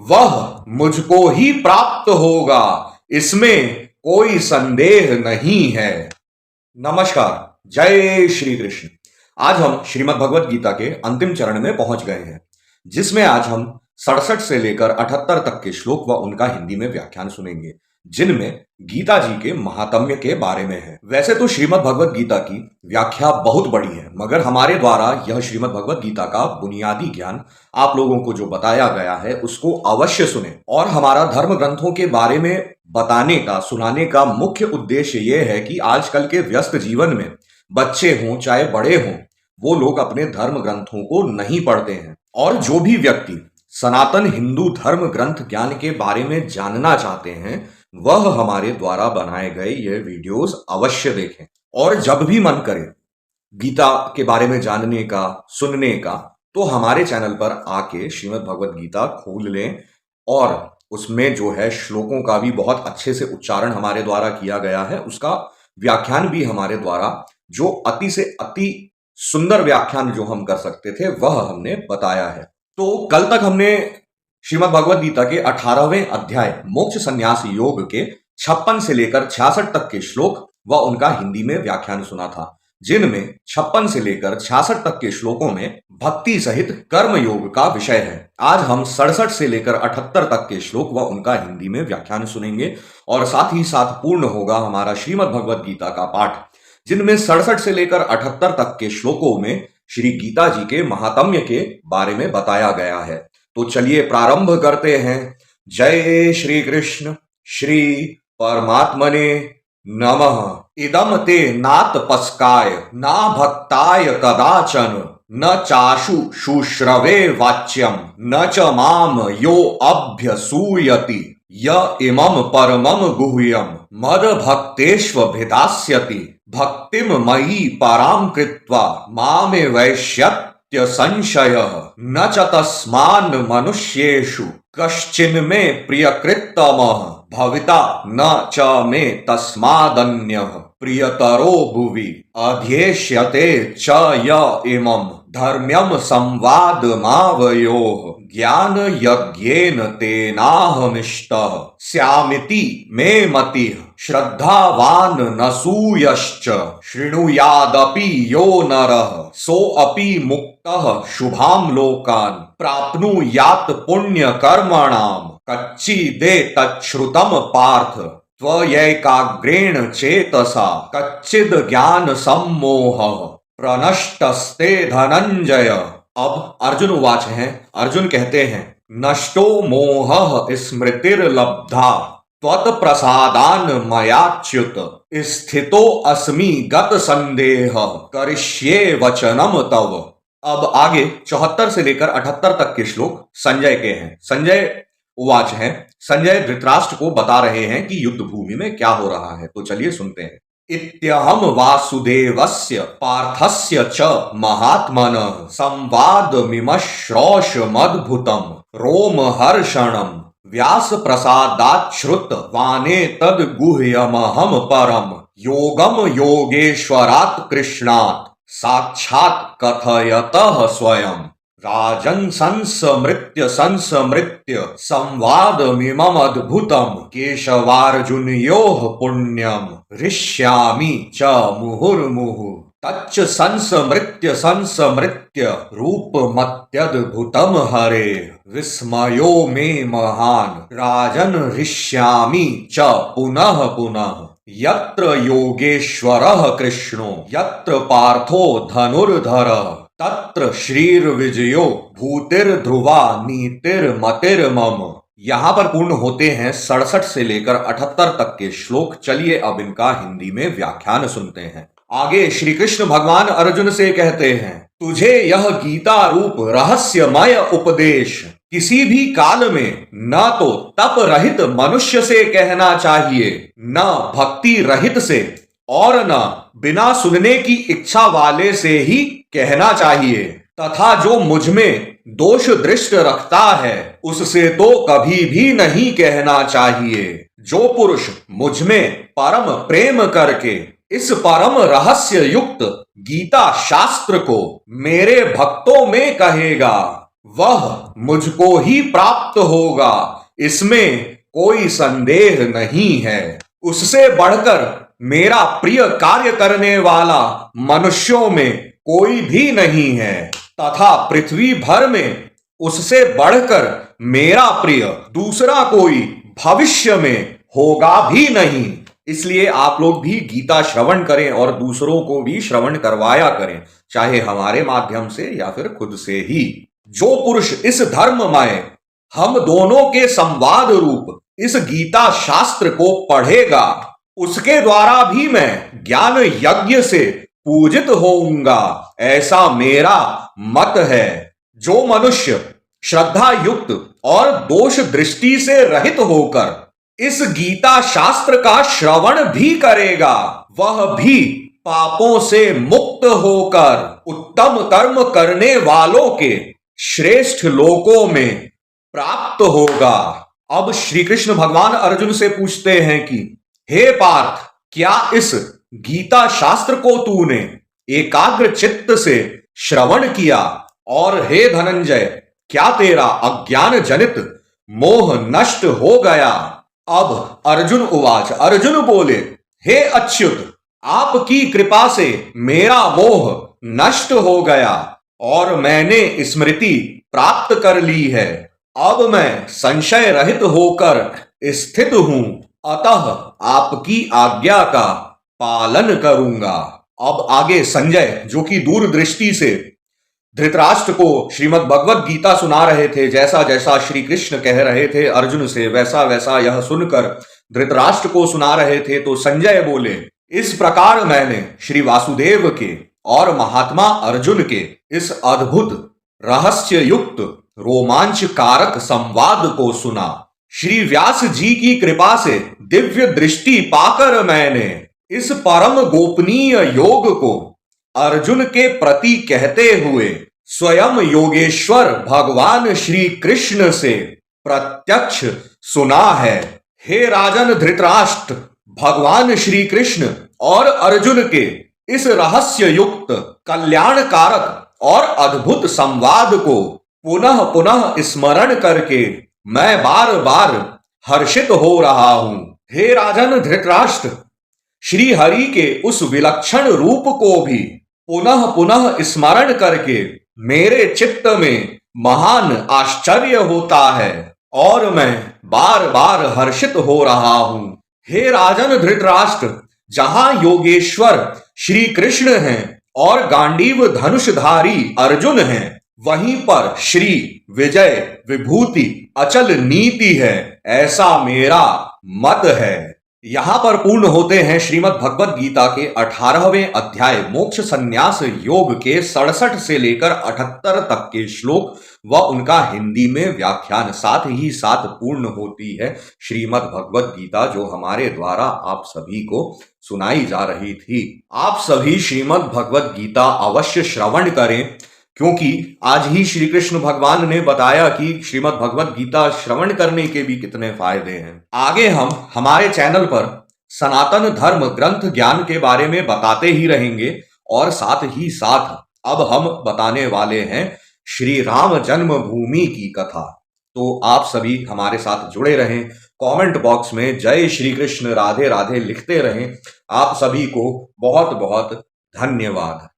वह मुझको ही प्राप्त होगा, इसमें कोई संदेह नहीं है। नमस्कार, जय श्री कृष्ण। आज हम श्रीमद् भगवत गीता के अंतिम चरण में पहुंच गए हैं, जिसमें आज हम 67 से लेकर 78 तक के श्लोक व उनका हिंदी में व्याख्यान सुनेंगे, जिनमें गीता जी के महात्म्य के बारे में है। वैसे तो श्रीमद् भगवत गीता की व्याख्या बहुत बड़ी है, मगर हमारे द्वारा यह श्रीमद् भगवत गीता का बुनियादी ज्ञान आप लोगों को जो बताया गया है उसको अवश्य सुने। और हमारा धर्म ग्रंथों के बारे में बताने का, सुनाने का मुख्य उद्देश्य यह है कि आजकल के व्यस्त जीवन में बच्चे हों चाहे बड़े हों, वो लोग अपने धर्म ग्रंथों को नहीं पढ़ते हैं। और जो भी व्यक्ति सनातन हिंदू धर्म ग्रंथ ज्ञान के बारे में जानना चाहते हैं, वह हमारे द्वारा बनाए गए ये वीडियोस अवश्य देखें। और जब भी मन करे गीता के बारे में जानने का, सुनने का, तो हमारे चैनल पर आके श्रीमद् भगवत गीता खोल लें। और उसमें जो है श्लोकों का भी बहुत अच्छे से उच्चारण हमारे द्वारा किया गया है, उसका व्याख्यान भी हमारे द्वारा, जो अति से अति सुंदर व्याख्यान जो हम कर सकते थे, वह हमने बताया है। तो कल तक हमने श्रीमद् भगवत गीता के 18वें अध्याय मोक्ष संन्यास योग के 56 से लेकर 66 तक के श्लोक व उनका हिंदी में व्याख्यान सुना था, जिनमें 56 से लेकर 66 तक के श्लोकों में भक्ति सहित कर्म योग का विषय है। आज हम 67 से लेकर 78 तक के श्लोक व उनका हिंदी में व्याख्यान सुनेंगे, और साथ ही साथ पूर्ण होगा हमारा श्रीमद् भगवत गीता का पाठ, जिनमें 67 से लेकर 78 तक के श्लोकों में श्री गीता जी के महात्म्य के बारे में बताया गया है। तो चलिए प्रारंभ करते हैं। जय श्री कृष्ण। श्री परमात्मने नमः। इदम ते नातपस्काय ना भक्ताय कदाचन न चाशु शुश्रवे वाच्यम न च माम यो अभ्यसूयति य इमं परमं गुह्यं मद भक्तेष्वभिधास्यति भक्तिम मयि परां कृत्वा मामे वैश्यत्य संशयः न च तस्मान् मनुष्येषु कश्चिन्मे प्रियकृत्तमः भविता न च मे तस्मादन्यः प्रियतरो भुवि अध्येष्यते च य इमं धर्म्यं संवादमावयोः ज्ञान यज्ञेन तेनाहमिष्टः स्यामिति मे मतिः श्रद्धावान् नसूयश्च शृणुयादपि यो नरः सोऽपि मुक्तः शुभां लोकान् प्राप्नुयात् पुण्यकर्मणाम् कच्चिदेतच्छ्रुतं पार्थ त्वयैकाग्रेण चेतसा कच्चिद ज्ञान सम्मोहः प्रनष्टस्ते धनंजय। अब अर्जुन उवाच है, अर्जुन कहते हैं, नष्टो मोहः स्मृतिर्लब्धा त्वत्प्रसादान् मयाच्युत स्थितो अस्मि गत संदेहः करिष्ये वचनम तव। अब आगे 74 से लेकर 78 तक के श्लोक संजय के हैं। संजय उवाच है, संजय धृतराष्ट्र को बता रहे हैं कि युद्ध भूमि में क्या हो रहा है। तो चलिए सुनते हैं। इत्यहम वासुदेवस्य पार्थस्य च महात्मनः संवादमिमश्रौषमद्भुतं रोमहर्षणं व्यास प्रसादात् श्रुतवानेतद् गुह्यमहं परं योगम योगेश्वरात् कृष्णात् साक्षात् कथयतः स्वयं राजन् संस्मृत्य संवादमिममद्भुतं केशवार्जुनयोः पुण्यं हृष्यामि च मुहुर्मुहुः तच्च संस्मृत्य रूपमत्यद्भुतं हरे विस्मयो मे महान् राजन् हृष्यामि च पुनः पुनः यत्र योगेश्वरः कृष्णो यत्र पार्थो धनुर्धरः तत्र श्रीर्विजयो भूतिर्ध्रुवा नीतिर्मतिर्मम। यहाँ पर पूर्ण होते हैं 67 से लेकर 78 तक के श्लोक। चलिए अब इनका हिंदी में व्याख्यान सुनते हैं। आगे श्री कृष्ण भगवान अर्जुन से कहते हैं, तुझे यह गीता रूप रहस्यमय उपदेश किसी भी काल में न तो तप रहित मनुष्य से कहना चाहिए, न भक्ति रहित से, और न बिना सुनने की इच्छा वाले से ही कहना चाहिए, तथा जो मुझ में दोष दृष्ट रखता है उससे तो कभी भी नहीं कहना चाहिए। जो पुरुष मुझ में परम प्रेम करके इस परम रहस्य युक्त गीता शास्त्र को मेरे भक्तों में कहेगा, वह मुझको ही प्राप्त होगा, इसमें कोई संदेह नहीं है। उससे बढ़कर मेरा प्रिय कार्य करने वाला मनुष्यों में कोई भी नहीं है, तथा पृथ्वी भर में उससे बढ़कर मेरा प्रिय दूसरा कोई भविष्य में होगा भी नहीं। इसलिए आप लोग भी गीता श्रवण करें और दूसरों को भी श्रवण करवाया करें, चाहे हमारे माध्यम से या फिर खुद से ही। जो पुरुष इस धर्ममय हम दोनों के संवाद रूप इस गीता शास्त्र को पढ़ेगा, उसके द्वारा भी मैं ज्ञान यज्ञ से पूजित होऊंगा, ऐसा मेरा मत है। जो मनुष्य श्रद्धा युक्त और दोष दृष्टि से रहित होकर इस गीता शास्त्र का श्रवण भी करेगा, वह भी पापों से मुक्त होकर उत्तम कर्म करने वालों के श्रेष्ठ लोकों में प्राप्त होगा। अब श्री कृष्ण भगवान अर्जुन से पूछते हैं कि हे पार्थ, क्या इस गीता शास्त्र को तूने एकाग्र चित्त से श्रवण किया? और हे धनंजय, क्या तेरा अज्ञान जनित मोह नष्ट हो गया? अब अर्जुन उवाच, अर्जुन बोले, हे अच्युत, आपकी कृपा से मेरा मोह नष्ट हो गया और मैंने स्मृति प्राप्त कर ली है। अब मैं संशय रहित होकर स्थित हूं, अतः आपकी आज्ञा का पालन करूंगा। अब आगे संजय, जो कि दूरदृष्टि से धृतराष्ट्र को श्रीमद् भगवत गीता सुना रहे थे, जैसा जैसा श्री कृष्ण कह रहे थे अर्जुन से, वैसा वैसा यह सुनकर धृतराष्ट्र को सुना रहे थे। तो संजय बोले, इस प्रकार मैंने श्री वासुदेव के और महात्मा अर्जुन के इस अद्भुत रहस्य युक्त रोमांचकारक संवाद को सुना। श्री व्यास जी की कृपा से दिव्य दृष्टि पाकर मैंने इस परम गोपनीय योग को अर्जुन के प्रति कहते हुए स्वयं योगेश्वर भगवान श्री कृष्ण से प्रत्यक्ष सुना है। हे राजन धृतराष्ट्र, भगवान श्री कृष्ण और अर्जुन के इस रहस्य युक्त कल्याणकारक और अद्भुत संवाद को पुनः पुनः स्मरण करके मैं बार बार हर्षित हो रहा हूं। हे राजन धृतराष्ट्र, श्री हरि के उस विलक्षण रूप को भी पुनः पुनः स्मरण करके मेरे चित्त में महान आश्चर्य होता है और मैं बार बार हर्षित हो रहा हूं। हे राजन धृतराष्ट्र, जहां योगेश्वर श्री कृष्ण हैं और गांडीव धनुषधारी अर्जुन हैं, वहीं पर श्री विजय विभूति अचल नीति है, ऐसा मेरा मत है। यहां पर पूर्ण होते हैं श्रीमद् भगवत गीता के 18वें अध्याय मोक्ष संन्यास योग के 67 से लेकर 78 तक के श्लोक व उनका हिंदी में व्याख्यान। साथ ही साथ पूर्ण होती है श्रीमद् भगवत गीता, जो हमारे द्वारा आप सभी को सुनाई जा रही थी। आप सभी श्रीमद् भगवत गीता अवश्य श्रवण करें, क्योंकि आज ही श्री कृष्ण भगवान ने बताया कि श्रीमद् भगवत गीता श्रवण करने के भी कितने फायदे हैं। आगे हम हमारे चैनल पर सनातन धर्म ग्रंथ ज्ञान के बारे में बताते ही रहेंगे और साथ ही साथ अब हम बताने वाले हैं श्री राम जन्मभूमि की कथा। तो आप सभी हमारे साथ जुड़े रहें, कमेंट बॉक्स में जय श्री कृष्ण राधे राधे लिखते रहें। आप सभी को बहुत बहुत धन्यवाद।